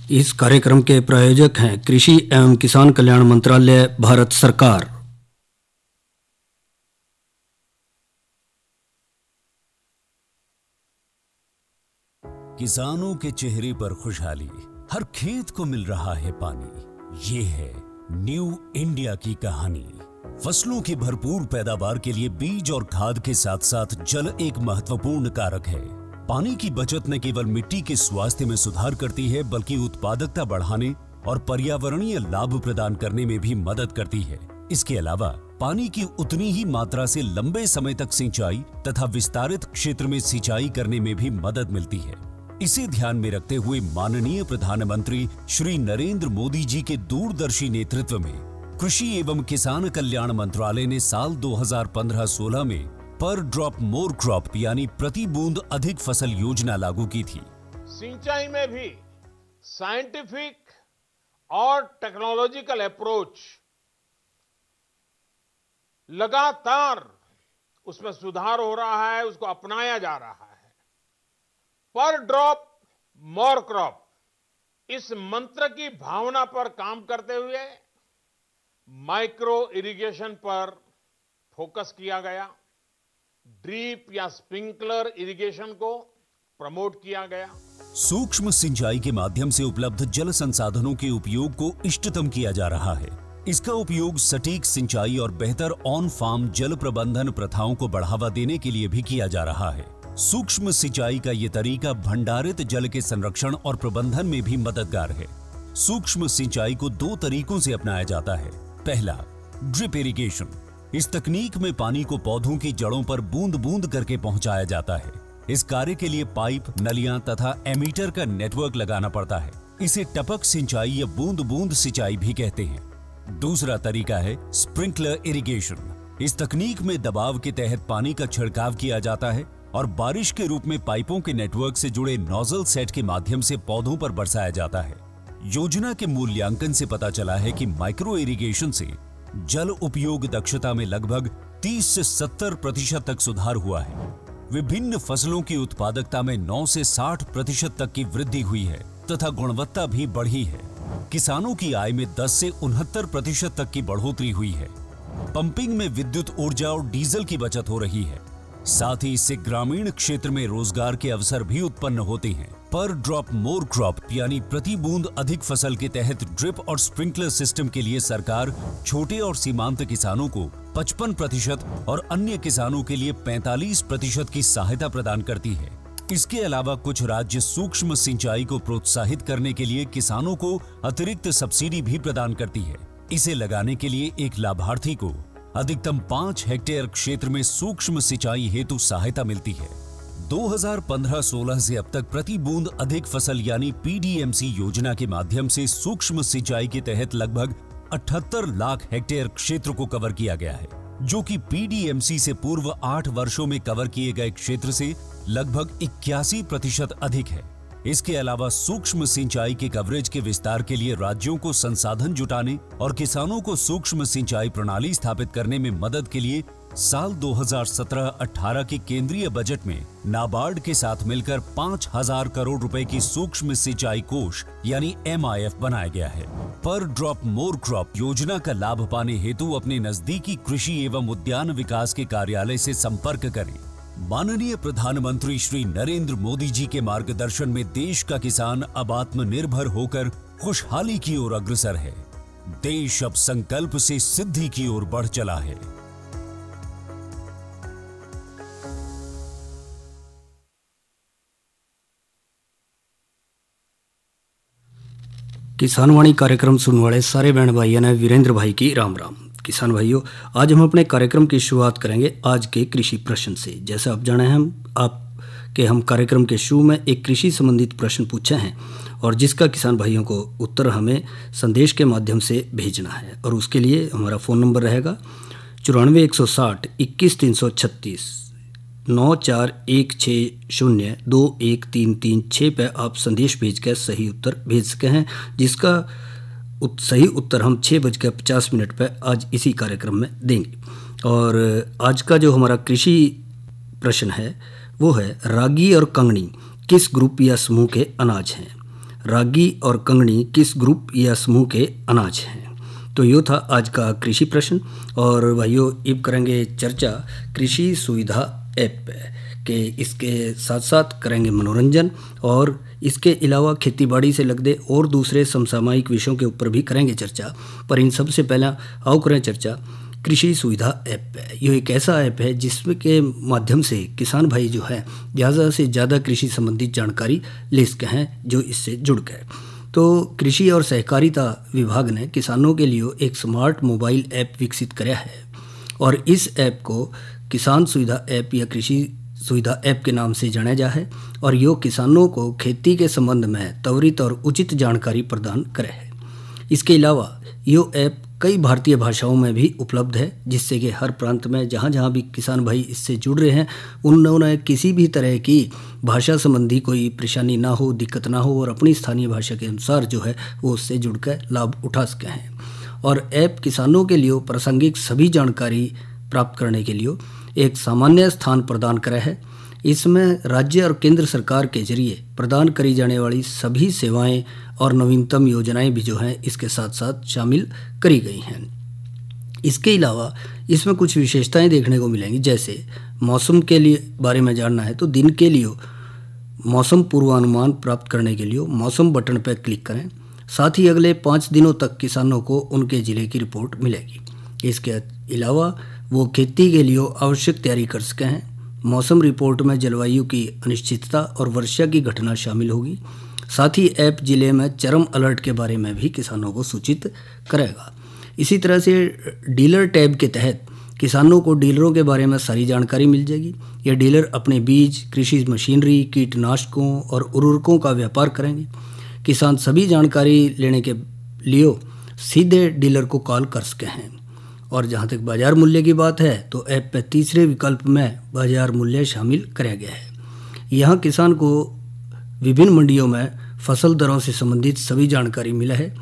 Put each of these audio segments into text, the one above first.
इस कार्यक्रम के प्रायोजक हैं कृषि एवं किसान कल्याण मंत्रालय, भारत सरकार। किसानों के चेहरे पर खुशहाली, हर खेत को मिल रहा है पानी। ये है न्यू इंडिया की कहानी। फसलों की भरपूर पैदावार के लिए बीज और खाद के साथ साथ जल एक महत्वपूर्ण कारक है। पानी की बचत न केवल मिट्टी के स्वास्थ्य में सुधार करती है, बल्कि उत्पादकता बढ़ाने और पर्यावरणीय लाभ प्रदान करने में भी मदद करती है। इसके अलावा पानी की उतनी ही मात्रा से लंबे समय तक सिंचाई तथा विस्तारित क्षेत्र में सिंचाई करने में भी मदद मिलती है। इसे ध्यान में रखते हुए माननीय प्रधानमंत्री श्री नरेंद्र मोदी जी के दूरदर्शी नेतृत्व में कृषि एवं किसान कल्याण मंत्रालय ने साल 2015-16 में पर ड्रॉप मोर क्रॉप यानी प्रति बूंद अधिक फसल योजना लागू की थी। सिंचाई में भी साइंटिफिक और टेक्नोलॉजिकल अप्रोच लगातार उसमें सुधार हो रहा है, उसको अपनाया जा रहा है। पर ड्रॉप मोर क्रॉप इस मंत्र की भावना पर काम करते हुए माइक्रो इरिगेशन पर फोकस किया गया। ड्रिप या स्प्रिंकलर इरिगेशन को प्रमोट किया गया। सूक्ष्म सिंचाई के माध्यम से उपलब्ध जल संसाधनों के उपयोग को इष्टतम किया जा रहा है। इसका उपयोग सटीक सिंचाई और बेहतर ऑन फार्म जल प्रबंधन प्रथाओं को बढ़ावा देने के लिए भी किया जा रहा है। सूक्ष्म सिंचाई का ये तरीका भंडारित जल के संरक्षण और प्रबंधन में भी मददगार है। सूक्ष्म सिंचाई को दो तरीकों से अपनाया जाता है। पहला, ड्रिप इरिगेशन। इस तकनीक में पानी को पौधों की जड़ों पर बूंद बूंद करके पहुंचाया जाता है। इस कार्य के लिए पाइप, नलियां तथा एमीटर का नेटवर्क लगाना पड़ता है। इसे टपक सिंचाई या बूंद बूंद सिंचाई भी कहते हैं। दूसरा तरीका है स्प्रिंकलर इरिगेशन। इस तकनीक में दबाव के तहत पानी का छिड़काव किया जाता है और बारिश के रूप में पाइपों के नेटवर्क से जुड़े नोजल सेट के माध्यम से पौधों पर बरसाया जाता है। योजना के मूल्यांकन से पता चला है कि माइक्रो इरिगेशन से जल उपयोग दक्षता में लगभग 30 से 70% तक सुधार हुआ है। विभिन्न फसलों की उत्पादकता में 9 से 60% तक की वृद्धि हुई है तथा गुणवत्ता भी बढ़ी है। किसानों की आय में 10 से 69% तक की बढ़ोतरी हुई है। पंपिंग में विद्युत ऊर्जा और डीजल की बचत हो रही है। साथ ही इससे ग्रामीण क्षेत्र में रोजगार के अवसर भी उत्पन्न होते हैं। पर ड्रॉप मोर क्रॉप यानी प्रति बूंद अधिक फसल के तहत ड्रिप और स्प्रिंकलर सिस्टम के लिए सरकार छोटे और सीमांत किसानों को 55% और अन्य किसानों के लिए 45% की सहायता प्रदान करती है। इसके अलावा कुछ राज्य सूक्ष्म सिंचाई को प्रोत्साहित करने के लिए किसानों को अतिरिक्त सब्सिडी भी प्रदान करती है। इसे लगाने के लिए एक लाभार्थी को अधिकतम 5 हेक्टेयर क्षेत्र में सूक्ष्म सिंचाई हेतु सहायता मिलती है। 2015-16 से अब तक प्रति बूंद अधिक फसल यानी पीडीएमसी योजना के माध्यम से सूक्ष्म सिंचाई के तहत लगभग 78 लाख हेक्टेयर क्षेत्र को कवर किया गया है, जो कि पीडीएमसी से पूर्व 8 वर्षों में कवर किए गए क्षेत्र से लगभग 81% अधिक है। इसके अलावा सूक्ष्म सिंचाई के कवरेज के विस्तार के लिए राज्यों को संसाधन जुटाने और किसानों को सूक्ष्म सिंचाई प्रणाली स्थापित करने में मदद के लिए साल 2017-18 के केंद्रीय बजट में नाबार्ड के साथ मिलकर 5,000 करोड़ रुपए की सूक्ष्म सिंचाई कोष यानी MIF बनाया गया है। पर ड्रॉप मोर क्रॉप योजना का लाभ पाने हेतु अपने नजदीकी कृषि एवं उद्यान विकास के कार्यालय से संपर्क करें। माननीय प्रधानमंत्री श्री नरेंद्र मोदी जी के मार्गदर्शन में देश का किसान अब आत्मनिर्भर होकर खुशहाली की ओर अग्रसर है। देश अब संकल्प से सिद्धि की ओर बढ़ चला है। किसान वाणी कार्यक्रम सुनने वाले सारे बहन भाइयों ने वीरेंद्र भाई की राम राम। किसान भाइयों, आज हम अपने कार्यक्रम की शुरुआत करेंगे आज के कृषि प्रश्न से। जैसे आप जाने हैं हम कार्यक्रम के शुरू में एक कृषि संबंधित प्रश्न पूछे हैं और जिसका किसान भाइयों को उत्तर हमें संदेश के माध्यम से भेजना है। और उसके लिए हमारा फ़ोन नंबर रहेगा 94 160 21 336 9416021336 पे आप संदेश भेज कर सही उत्तर भेज सके हैं, जिसका सही उत्तर हम 6:50 पे आज इसी कार्यक्रम में देंगे। और आज का जो हमारा कृषि प्रश्न है वो है, रागी और कंगनी किस ग्रुप या समूह के अनाज हैं? रागी और कंगनी किस ग्रुप या समूह के अनाज हैं। तो यो था आज का कृषि प्रश्न। और भाइयों अब करेंगे चर्चा कृषि सुविधा ऐप पे के इसके साथ साथ करेंगे मनोरंजन और इसके अलावा खेतीबाड़ी से लगते और दूसरे समसामयिक विषयों के ऊपर भी करेंगे चर्चा। पर इन सबसे पहला आओ करें चर्चा कृषि सुविधा ऐप है। ये एक ऐसा ऐप है जिसमें के माध्यम से किसान भाई जो है ज़्यादा से ज़्यादा कृषि संबंधित जानकारी ले सके हैं जो इससे जुड़ गए। तो कृषि और सहकारिता विभाग ने किसानों के लिए एक स्मार्ट मोबाइल ऐप विकसित किया है और इस ऐप को किसान सुविधा ऐप या कृषि सुविधा ऐप के नाम से जाना जा है और यो किसानों को खेती के संबंध में त्वरित और उचित जानकारी प्रदान करे है। इसके अलावा यो ऐप कई भारतीय भाषाओं में भी उपलब्ध है जिससे कि हर प्रांत में जहाँ जहाँ भी किसान भाई इससे जुड़ रहे हैं उन्होंने किसी भी तरह की भाषा संबंधी कोई परेशानी ना हो, दिक्कत ना हो और अपनी स्थानीय भाषा के अनुसार जो है वो उससे जुड़कर लाभ उठा सके हैं। और ऐप किसानों के लिए प्रासंगिक सभी जानकारी प्राप्त करने के लिए एक सामान्य स्थान प्रदान करे है। इसमें राज्य और केंद्र सरकार के जरिए प्रदान करी जाने वाली सभी सेवाएं और नवीनतम योजनाएं भी जो हैं इसके साथ साथ शामिल करी गई हैं। इसके अलावा इसमें कुछ विशेषताएं देखने को मिलेंगी, जैसे मौसम के लिए बारे में जानना है तो दिन के लिए मौसम पूर्वानुमान प्राप्त करने के लिए मौसम बटन पर क्लिक करें। साथ ही अगले 5 दिनों तक किसानों को उनके ज़िले की रिपोर्ट मिलेगी। इसके अलावा वो खेती के लिए आवश्यक तैयारी कर सके हैं। मौसम रिपोर्ट में जलवायु की अनिश्चितता और वर्षा की घटना शामिल होगी। साथ ही ऐप जिले में चरम अलर्ट के बारे में भी किसानों को सूचित करेगा। इसी तरह से डीलर टैब के तहत किसानों को डीलरों के बारे में सारी जानकारी मिल जाएगी। ये डीलर अपने बीज, कृषि मशीनरी, कीटनाशकों और उर्वरकों का व्यापार करेंगे। किसान सभी जानकारी लेने के लिए सीधे डीलर को कॉल कर सके हैं। और जहाँ तक बाजार मूल्य की बात है तो ऐप पर तीसरे विकल्प में बाजार मूल्य शामिल किया गया है। यहाँ किसान को विभिन्न मंडियों में फसल दरों से संबंधित सभी जानकारी मिला है।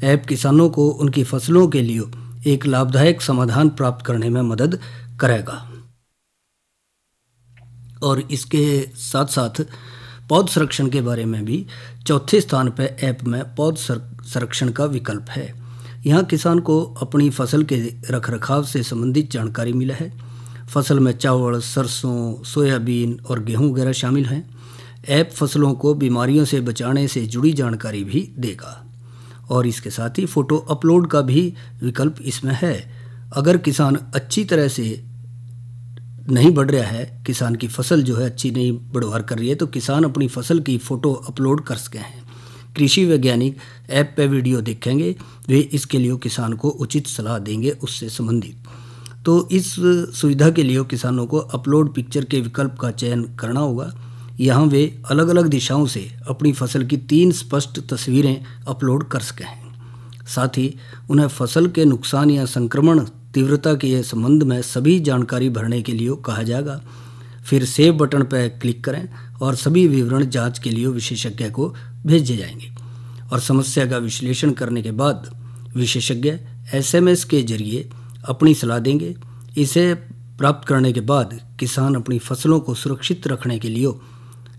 ऐप किसानों को उनकी फसलों के लिए एक लाभदायक समाधान प्राप्त करने में मदद करेगा। और इसके साथ साथ पौध संरक्षण के बारे में भी चौथे स्थान पर ऐप में पौध संरक्षण का विकल्प है। यहाँ किसान को अपनी फसल के रखरखाव से संबंधित जानकारी मिला है। फसल में चावल, सरसों, सोयाबीन और गेहूं वगैरह शामिल हैं। ऐप फसलों को बीमारियों से बचाने से जुड़ी जानकारी भी देगा। और इसके साथ ही फ़ोटो अपलोड का भी विकल्प इसमें है। अगर किसान अच्छी तरह से नहीं बढ़ रहा है, किसान की फसल जो है अच्छी नहीं बढ़वार कर रही है, तो किसान अपनी फसल की फ़ोटो अपलोड कर सके हैं। कृषि वैज्ञानिक ऐप पे वीडियो देखेंगे, वे इसके लिए किसान को उचित सलाह देंगे उससे संबंधित। तो इस सुविधा के लिए किसानों को अपलोड पिक्चर के विकल्प का चयन करना होगा। यहाँ वे अलग अलग दिशाओं से अपनी फसल की 3 स्पष्ट तस्वीरें अपलोड कर सके हैं। साथ ही उन्हें फसल के नुकसान या संक्रमण तीव्रता के संबंध में सभी जानकारी भरने के लिए कहा जाएगा। फिर सेव बटन पर क्लिक करें और सभी विवरण जांच के लिए विशेषज्ञ को भेजे जाएंगे। और समस्या का विश्लेषण करने के बाद विशेषज्ञ SMS के जरिए अपनी सलाह देंगे। इसे प्राप्त करने के बाद किसान अपनी फसलों को सुरक्षित रखने के लिए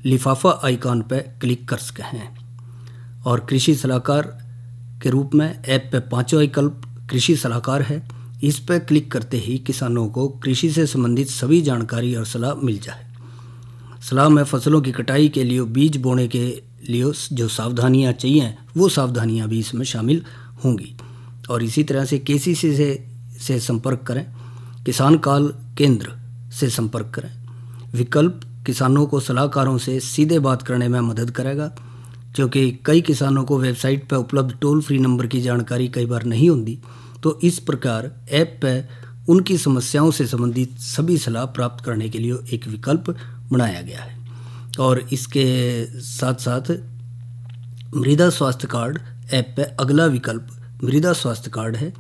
लिफाफा आइकॉन पर क्लिक कर सके हैं। और कृषि सलाहकार के रूप में ऐप पे 5वां विकल्प कृषि सलाहकार है। इस पर क्लिक करते ही किसानों को कृषि से संबंधित सभी जानकारी और सलाह मिल जाए। सलाह में फसलों की कटाई के लिए बीज बोने के लिए जो सावधानियां चाहिए वो सावधानियां भी इसमें शामिल होंगी। और इसी तरह से KCC से संपर्क करें, किसान कॉल केंद्र से संपर्क करें। विकल्प किसानों को सलाहकारों से सीधे बात करने में मदद करेगा, क्योंकि कई किसानों को वेबसाइट पर उपलब्ध टोल फ्री नंबर की जानकारी कई बार नहीं होती। तो इस प्रकार ऐप पर उनकी समस्याओं से संबंधित सभी सलाह प्राप्त करने के लिए एक विकल्प बनाया गया है। और इसके साथ साथ मृदा स्वास्थ्य कार्ड ऐप पे अगला विकल्प मृदा स्वास्थ्य कार्ड है।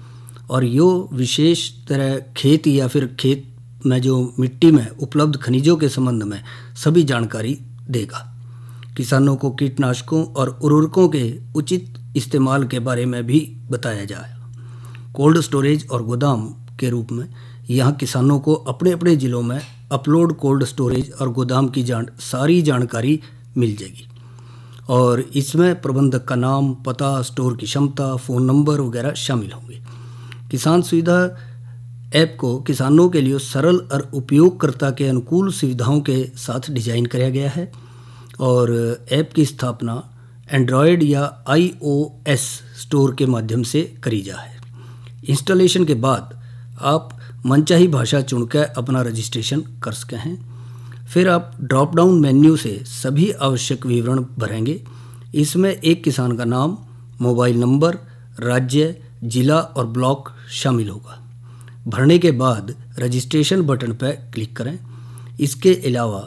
और यो विशेष तरह खेत या फिर खेत में जो मिट्टी में उपलब्ध खनिजों के संबंध में सभी जानकारी देगा। किसानों को कीटनाशकों और उर्वरकों के उचित इस्तेमाल के बारे में भी बताया जाए। कोल्ड स्टोरेज और गोदाम के रूप में यहाँ किसानों को अपने अपने ज़िलों में अपलोड कोल्ड स्टोरेज और गोदाम की सारी जानकारी मिल जाएगी। और इसमें प्रबंधक का नाम, पता, स्टोर की क्षमता, फ़ोन नंबर वगैरह शामिल होंगे। किसान सुविधा ऐप को किसानों के लिए सरल और उपयोगकर्ता के अनुकूल सुविधाओं के साथ डिज़ाइन किया गया है और ऐप की स्थापना एंड्रॉयड या iOS स्टोर के माध्यम से करी जा है। इंस्टॉलेशन के बाद आप मनचाही भाषा चुनकर अपना रजिस्ट्रेशन कर सकते हैं। फिर आप ड्रॉप डाउन मेन्यू से सभी आवश्यक विवरण भरेंगे। इसमें एक किसान का नाम, मोबाइल नंबर, राज्य, जिला और ब्लॉक शामिल होगा। भरने के बाद रजिस्ट्रेशन बटन पर क्लिक करें। इसके अलावा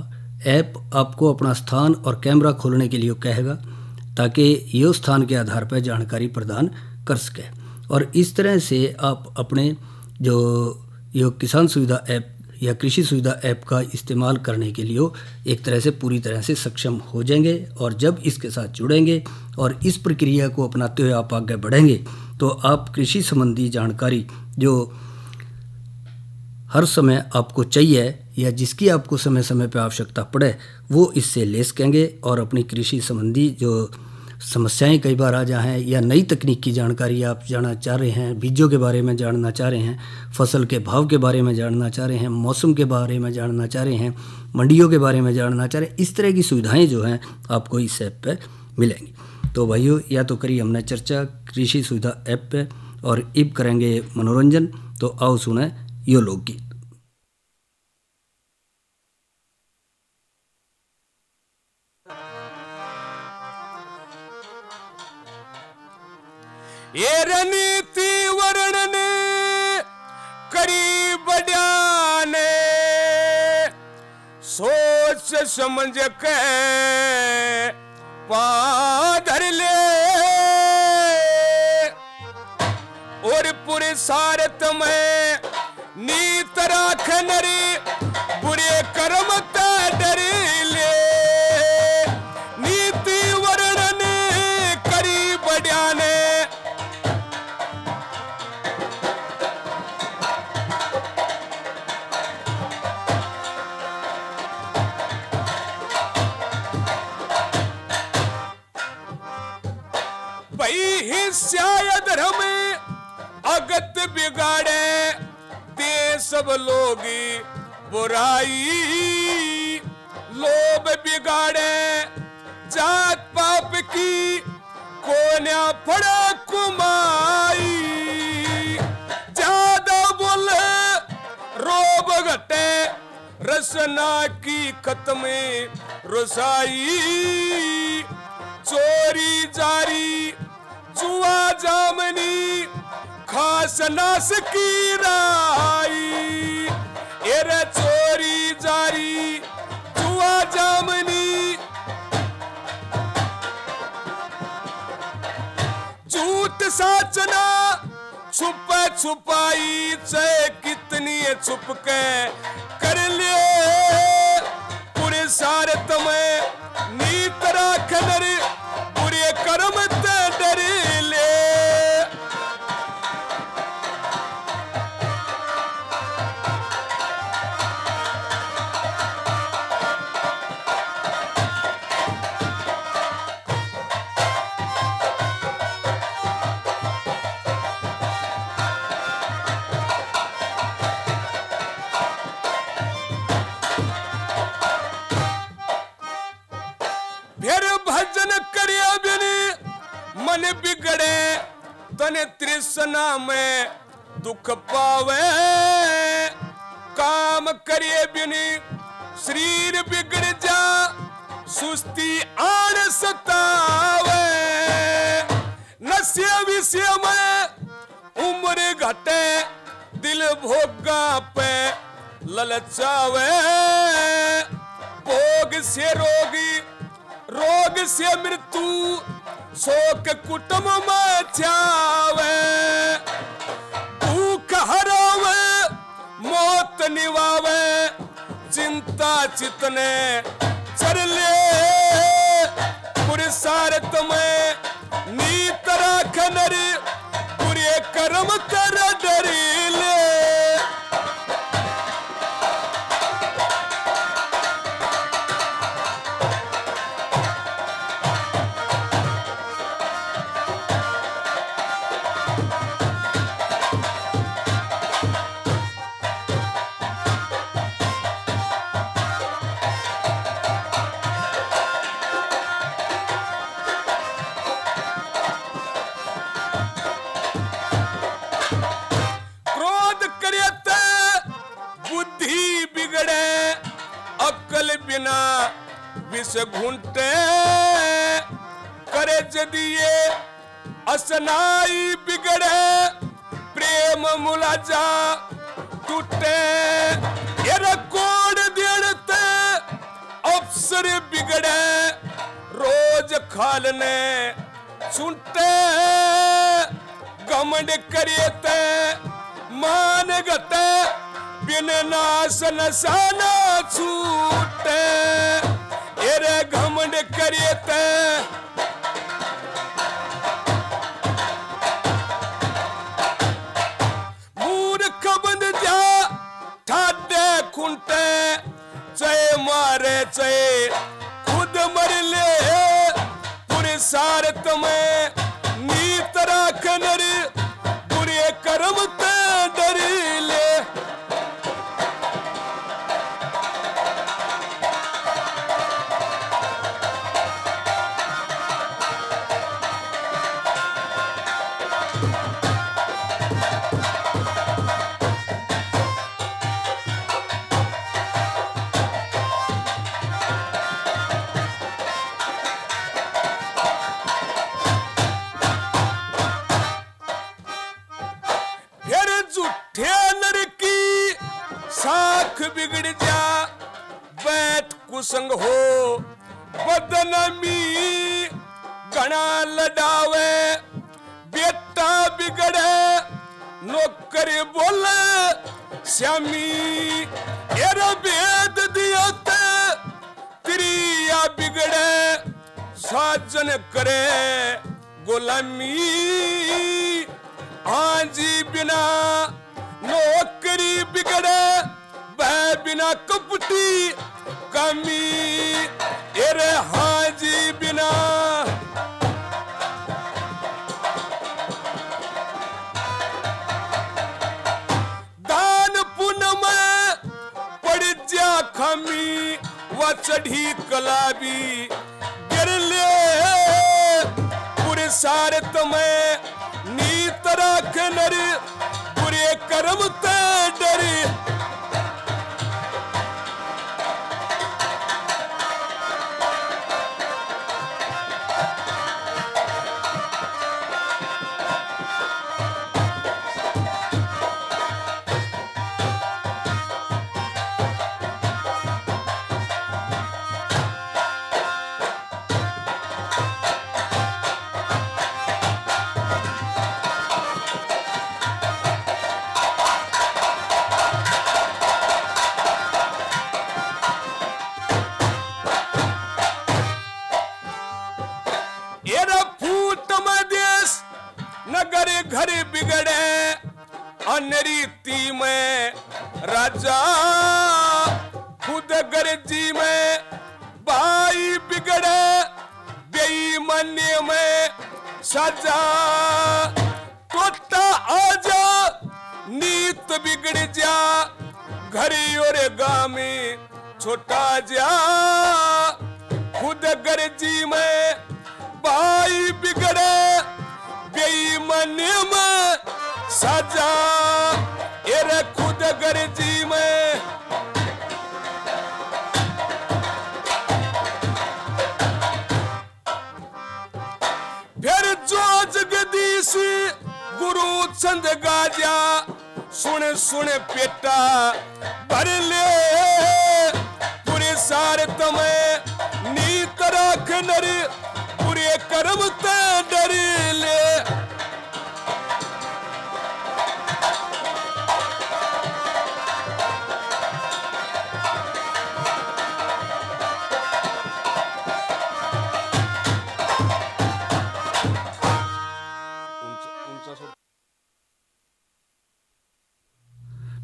ऐप आपको अपना स्थान और कैमरा खोलने के लिए कहेगा ताकि ये स्थान के आधार पर जानकारी प्रदान कर सके और इस तरह से आप अपने जो ये किसान सुविधा ऐप या कृषि सुविधा ऐप का इस्तेमाल करने के लिए एक तरह से पूरी तरह से सक्षम हो जाएंगे। और जब इसके साथ जुड़ेंगे और इस प्रक्रिया को अपनाते हुए आप आगे बढ़ेंगे तो आप कृषि संबंधी जानकारी जो हर समय आपको चाहिए या जिसकी आपको समय समय पर आवश्यकता पड़े वो इससे ले सकेंगे और अपनी कृषि संबंधी जो समस्याएं कई बार आ जाएं या नई तकनीक की जानकारी आप जानना चाह रहे हैं, बीजों के बारे में जानना चाह रहे हैं, फसल के भाव के बारे में जानना चाह रहे हैं, मौसम के बारे में जानना चाह रहे हैं, मंडियों के बारे में जानना चाह रहे हैं, इस तरह की सुविधाएं जो हैं आपको इस ऐप पर मिलेंगी। तो भाइयों, या तो करिए हमने चर्चा कृषि सुविधा ऐप पे और अब करेंगे मनोरंजन। तो आओ सुने यो लोकगीत। ये रणनीति वर्णन करी बढ़िया ने सोच समझ के पाधर ले और पूरे सारत में नीत राख नरी बुरे कर्म डर ले नीति वर्णन करी बढ़िया ने शायद हमें अगत बिगाड़े ते सब लोग बुराई लोभ बिगाड़े जात पाप की कोन्या फड़ा कुमाई ज्यादा बोले रोब घटे रसना की खत्म रसाई चोरी जारी जुआ जामनी खास नास की राई एरे चोरी जारी जुआ जामनी झूठ साचना छुप छुपाई चाहे कितनी छुप के कर ले पूरे सारे तुम्हें नीत राख नर पूरे कर्म डर ले फिर भजन करिया बिनी मन बिगड़े तने तृष्णा में दुख पावे काम करिए बिनी शरीर बिगड़ जा सुस्ती आन सतावे नशे विषय में उम्र घटे दिल भोगा पे ललचावे भोग से रोगी रोग से मृत्यु शोक कुटुंब में छावे भूख हरावे मौत निवावे चिंता चितने चर ले पुरसारत में नीत राख नर पूरे कर्म कर डरी ले विष घुंटे करे जदिए असनाई बिगड़े प्रेम मुलाजा टूटे एरा कोड देड़ते अफसर बिगड़े रोज खालने सुनते घमंड करियते मान गते बिन नास नसाना छूटे एरे घमंड करियते मूर्ख बंद जा ठाडे खुंटे चय मारे चय खुद मर ले पूरे सारत में नीत राख नर बुरे कर्म ते डर ले बिगड़ जा बैठ कुसंग हो बदनमी घना लडावे बेटा बिगड़े नौकर बोले श्यामी एरा भेद दिया त्रिया बिगड़े साजन करे गुलामी आजी बिना नौकरी बिगड़े बिना कपटी कमी एरे हाजी बिना दान पुण्य में पड़ जा खमी व चढ़ी कलाबी गिर ले पूरे सारत में नीत राख नर बुरे कर्म ते डर घर बिगड़े अनरीति में राजा खुद गर्जी में भाई बिगड़े बेईमानी में सजा टोटा आजा नीत बिगड़ जा घर और गामी छोटा जा खुद गर्जी में भाई बिगड़े बेईमानी में सजा एरे खुद गर्जी में फिर जो जगदीश गुरु चंद गाजा सुन सुन पेटा भर ले पूरे सारत में नीत राख नर बुरे कर्म ते डर ले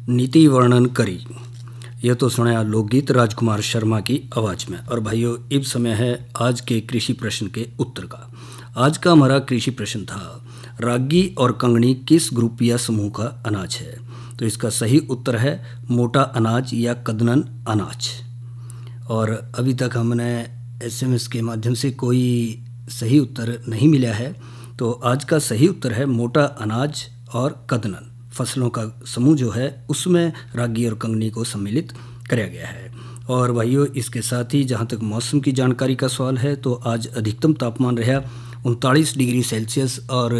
नीति वर्णन करी। यह तो सुना लोकगीत राजकुमार शर्मा की आवाज़ में। और भाइयों, अब समय है आज के कृषि प्रश्न के उत्तर का। आज का हमारा कृषि प्रश्न था, रागी और कंगनी किस ग्रुप या समूह का अनाज है? तो इसका सही उत्तर है मोटा अनाज या कदनन अनाज। और अभी तक हमने SMS के माध्यम से कोई सही उत्तर नहीं मिला है, तो आज का सही उत्तर है मोटा अनाज और कदनन। फसलों का समूह जो है उसमें रागी और कंगनी को सम्मिलित किया गया है। और भाइयों इसके साथ ही जहाँ तक मौसम की जानकारी का सवाल है तो आज अधिकतम तापमान रहा 39 डिग्री सेल्सियस और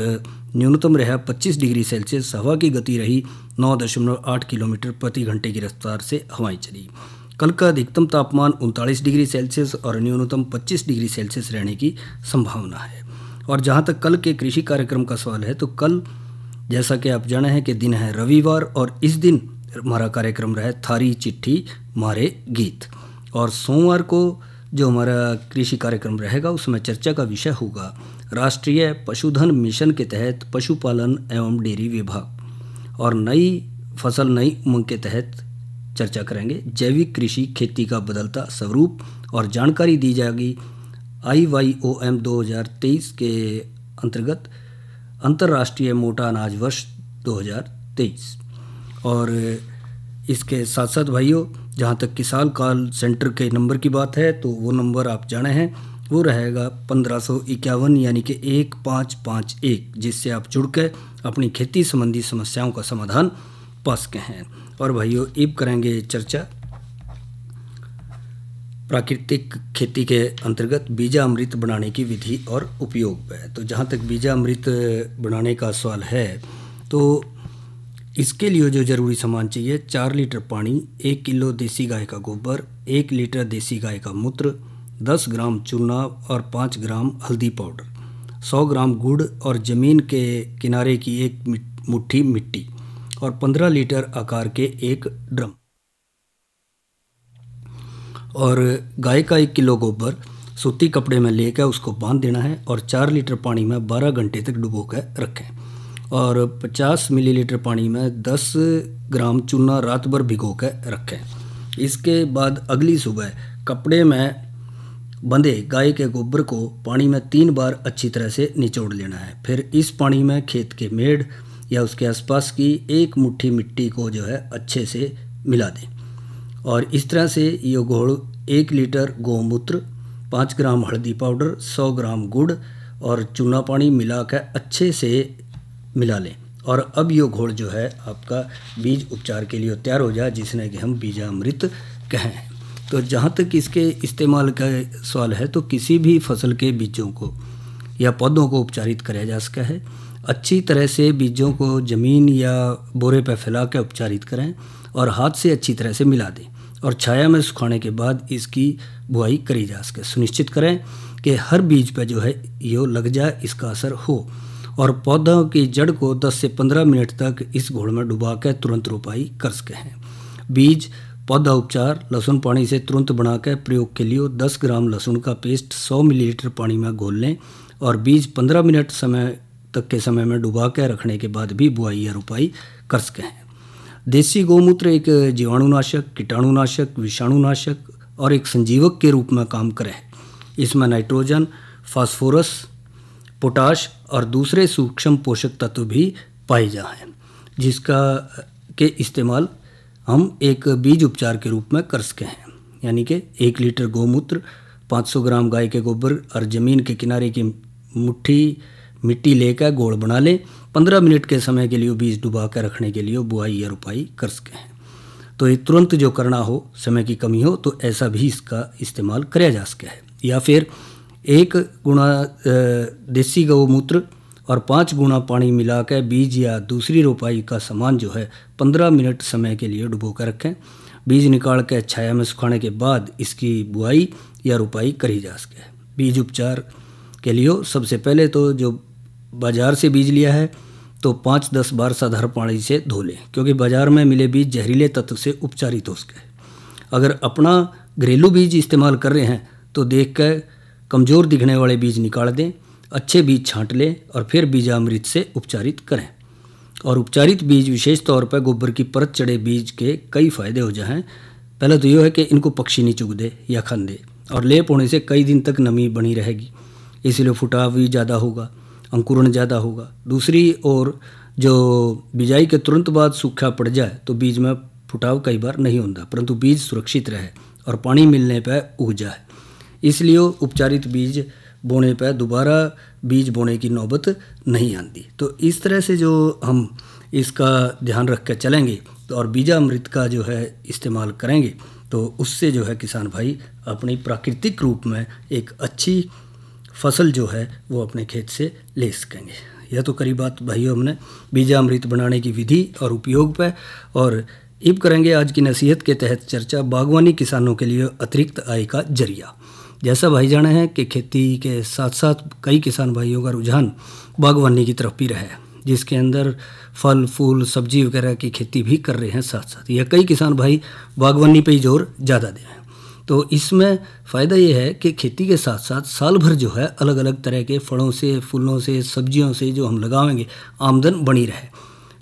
न्यूनतम रहा 25 डिग्री सेल्सियस। हवा की गति रही 9.8 किलोमीटर प्रति घंटे की रफ्तार से हवाएं चली। कल का अधिकतम तापमान 39 डिग्री सेल्सियस और न्यूनतम 25 डिग्री सेल्सियस रहने की संभावना है। और जहाँ तक कल के कृषि कार्यक्रम का सवाल है तो कल जैसा कि आप जाने हैं कि दिन है रविवार और इस दिन हमारा कार्यक्रम रहा थारी चिट्ठी मारे गीत। और सोमवार को जो हमारा कृषि कार्यक्रम रहेगा उसमें चर्चा का विषय होगा राष्ट्रीय पशुधन मिशन के तहत पशुपालन एवं डेयरी विभाग और नई फसल नई उमंग के तहत चर्चा करेंगे जैविक कृषि खेती का बदलता स्वरूप और जानकारी दी जाएगी IYOM 2023 के अंतर्गत अंतर्राष्ट्रीय मोटा अनाज वर्ष 2023। और इसके साथ साथ भाइयों जहाँ तक किसान कॉल सेंटर के नंबर की बात है तो वो नंबर आप जाने हैं वो रहेगा 1551 यानी कि 1551 जिससे आप जुड़ कर अपनी खेती संबंधी समस्याओं का समाधान पा सके हैं। और भाइयों अब करेंगे चर्चा प्राकृतिक खेती के अंतर्गत बीजामृत बनाने की विधि और उपयोग पे। तो जहाँ तक बीजामृत बनाने का सवाल है तो इसके लिए जो ज़रूरी सामान चाहिए 4 लीटर पानी, 1 किलो देसी गाय का गोबर, 1 लीटर देसी गाय का मूत्र, 10 ग्राम चूना और 5 ग्राम हल्दी पाउडर, 100 ग्राम गुड़ और ज़मीन के किनारे की 1 मुट्ठी मिट्टी और 15 लीटर आकार के 1 ड्रम। और गाय का 1 किलो गोबर सूती कपड़े में लेकर उसको बांध देना है और 4 लीटर पानी में 12 घंटे तक डुबो कर रखें। और 50 मिलीलीटर पानी में 10 ग्राम चूना रात भर भिगो कर रखें। इसके बाद अगली सुबह कपड़े में बंधे गाय के गोबर को पानी में 3 बार अच्छी तरह से निचोड़ लेना है। फिर इस पानी में खेत के मेड़ या उसके आसपास की 1 मुट्ठी मिट्टी को जो है अच्छे से मिला दें। और इस तरह से ये घोल 1 लीटर गौमूत्र, 5 ग्राम हल्दी पाउडर, 100 ग्राम गुड़ और चूना पानी मिलाकर अच्छे से मिला लें। और अब ये घोल जो है आपका बीज उपचार के लिए तैयार हो जाए जिसने कि हम बीजामृत कहें। तो जहाँ तक इसके इस्तेमाल का सवाल है तो किसी भी फसल के बीजों को या पौधों को उपचारित किया जा सकता है। अच्छी तरह से बीजों को ज़मीन या बोरे पर फैला कर उपचारित करें और हाथ से अच्छी तरह से मिला दें और छाया में सुखाने के बाद इसकी बुआई करी जा सके। सुनिश्चित करें कि हर बीज पर जो है ये लग जाए, इसका असर हो। और पौधों की जड़ को 10 से 15 मिनट तक इस घोल में डुबा कर तुरंत रोपाई कर सके हैं। बीज पौधा उपचार लहसुन पानी से तुरंत बनाकर प्रयोग के लिए 10 ग्राम लहसुन का पेस्ट 100 मिलीलीटर पानी में घोल लें और बीज 15 मिनट तक के समय में डुबा कर रखने के बाद भी बुआई या रोपाई कर सके हैं। देसी गौमूत्र एक जीवाणुनाशक, कीटाणुनाशक, विषाणुनाशक और एक संजीवक के रूप में काम करे। इसमें नाइट्रोजन, फास्फोरस, पोटाश और दूसरे सूक्ष्म पोषक तत्व भी पाए जाएं जिसका के इस्तेमाल हम एक बीज उपचार के रूप में कर सके हैं। यानी कि 1 लीटर गौमूत्र, 500 ग्राम गाय के गोबर और ज़मीन के किनारे की मुट्ठी मिट्टी लेकर घोल बना लें। 15 मिनट के समय के लिए बीज डुबा कर रखने के लिए बुआई या रोपाई कर सके हैं। तो ये तुरंत जो करना हो, समय की कमी हो तो ऐसा भी इसका इस्तेमाल किया जा सके है। या फिर 1 गुना देसी गौमूत्र और 5 गुना पानी मिलाकर बीज या दूसरी रोपाई का सामान जो है 15 मिनट समय के लिए डुबो कर रखें। बीज निकाल कर छाया में सुखाने के बाद इसकी बुआई या रोपाई करी जा सके। बीज उपचार के लिए सबसे पहले तो जो बाज़ार से बीज लिया है तो 5-10 बार साधारण पानी से धो लें क्योंकि बाज़ार में मिले बीज जहरीले तत्व से उपचारित हो सके। अगर अपना घरेलू बीज इस्तेमाल कर रहे हैं तो देखकर कमज़ोर दिखने वाले बीज निकाल दें, अच्छे बीज छांट लें और फिर बीजामृत से उपचारित करें। और उपचारित बीज विशेष तौर पर गोबर की परत चढ़े बीज के कई फ़ायदे हो जाएं। पहले तो ये है कि इनको पक्षी नहीं चुग दे या खान दे और लेप होने से कई दिन तक नमी बनी रहेगी, इसलिए फुटाव भी ज़्यादा होगा, अंकुरण ज़्यादा होगा। दूसरी ओर जो बिजाई के तुरंत बाद सूखा पड़ जाए तो बीज में फुटाव कई बार नहीं होता परंतु बीज सुरक्षित रहे और पानी मिलने पर उग जाए। इसलिए उपचारित बीज बोने पर दोबारा बीज बोने की नौबत नहीं आती। तो इस तरह से जो हम इसका ध्यान रख कर चलेंगे और बीजामृत का जो है इस्तेमाल करेंगे तो उससे जो है किसान भाई अपनी प्राकृतिक रूप में एक अच्छी फसल जो है वो अपने खेत से ले सकेंगे। यह तो करी बात भाइयों हमने बीजामृत बनाने की विधि और उपयोग पे, और अब करेंगे आज की नसीहत के तहत चर्चा बागवानी किसानों के लिए अतिरिक्त आय का जरिया। जैसा भाई जाने हैं कि खेती के साथ साथ कई किसान भाइयों का रुझान बागवानी की तरफ भी रहा है, जिसके अंदर फल फूल सब्जी वगैरह की खेती भी कर रहे हैं साथ साथ। यह कई किसान भाई बागवानी पे ही जोर ज़्यादा दे रहे हैं। तो इसमें फ़ायदा ये है कि खेती के साथ साथ साल भर जो है अलग अलग तरह के फलों से फूलों से सब्जियों से जो हम लगावेंगे आमदन बनी रहे।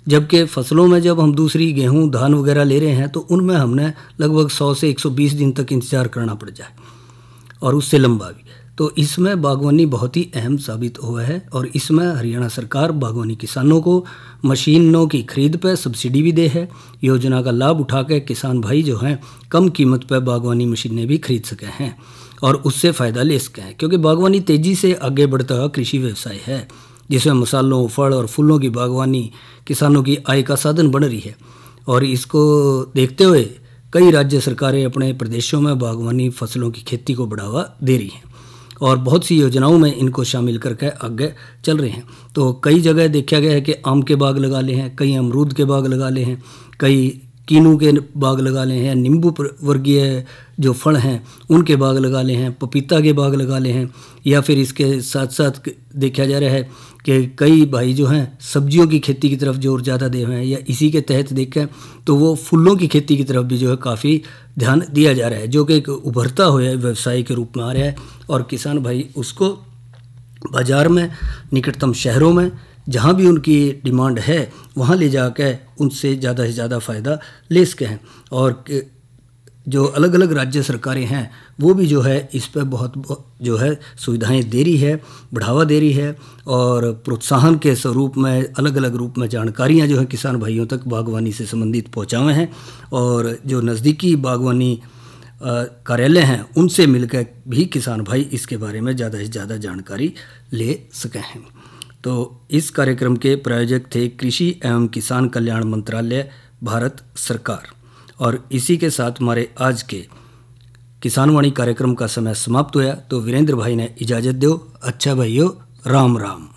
जबकि फसलों में जब हम दूसरी गेहूं धान वगैरह ले रहे हैं तो उनमें हमने लगभग 100 से 120 दिन तक इंतज़ार करना पड़ जाए, और उससे लंबा भी। तो इसमें बागवानी बहुत ही अहम साबित हुआ है, और इसमें हरियाणा सरकार बागवानी किसानों को मशीनों की खरीद पर सब्सिडी भी दे है। योजना का लाभ उठा के किसान भाई जो हैं कम कीमत पर बागवानी मशीनें भी खरीद सके हैं और उससे फ़ायदा ले सके हैं, क्योंकि बागवानी तेज़ी से आगे बढ़ता हुआ कृषि व्यवसाय है, जिसमें मसालों फल और फूलों की बागवानी किसानों की आय का साधन बन रही है। और इसको देखते हुए कई राज्य सरकारें अपने प्रदेशों में बागवानी फसलों की खेती को बढ़ावा दे रही हैं, और बहुत सी योजनाओं में इनको शामिल करके आगे चल रहे हैं। तो कई जगह देखा गया है कि आम के बाग लगा ले हैं, कई अमरूद के बाग लगा ले हैं, कई कीनू के बाग लगा ले हैं, नींबू वर्गीय जो फल हैं उनके बाग लगा ले हैं, पपीता के बाग लगा ले हैं, या फिर इसके साथ साथ देखा जा रहा है कि कई भाई जो हैं सब्जियों की खेती की तरफ जोर ज़्यादा दे रहे हैं, या इसी के तहत देखें तो वो फूलों की खेती की तरफ भी जो है काफ़ी ध्यान दिया जा रहा है, जो कि एक उभरता हुआ व्यवसाय के रूप में आ रहा है। और किसान भाई उसको बाज़ार में निकटतम शहरों में जहाँ भी उनकी डिमांड है वहाँ ले जाकर उनसे ज़्यादा से ज़्यादा फ़ायदा ले सके हैं। और जो अलग अलग राज्य सरकारें हैं वो भी जो है इस पर बहुत जो है सुविधाएं दे रही है, बढ़ावा दे रही है, और प्रोत्साहन के स्वरूप में अलग अलग रूप में जानकारियां जो है किसान भाइयों तक बागवानी से संबंधित पहुंचाए हैं। और जो नज़दीकी बागवानी कार्यालय हैं उनसे मिलकर भी किसान भाई इसके बारे में ज़्यादा से ज़्यादा जानकारी ले सके हैं। तो इस कार्यक्रम के प्रायोजक थे कृषि एवं किसान कल्याण मंत्रालय भारत सरकार। और इसी के साथ हमारे आज के किसानवाणी कार्यक्रम का समय समाप्त हुआ। तो वीरेंद्र भाई ने इजाज़त दो। अच्छा भाइयों, राम राम।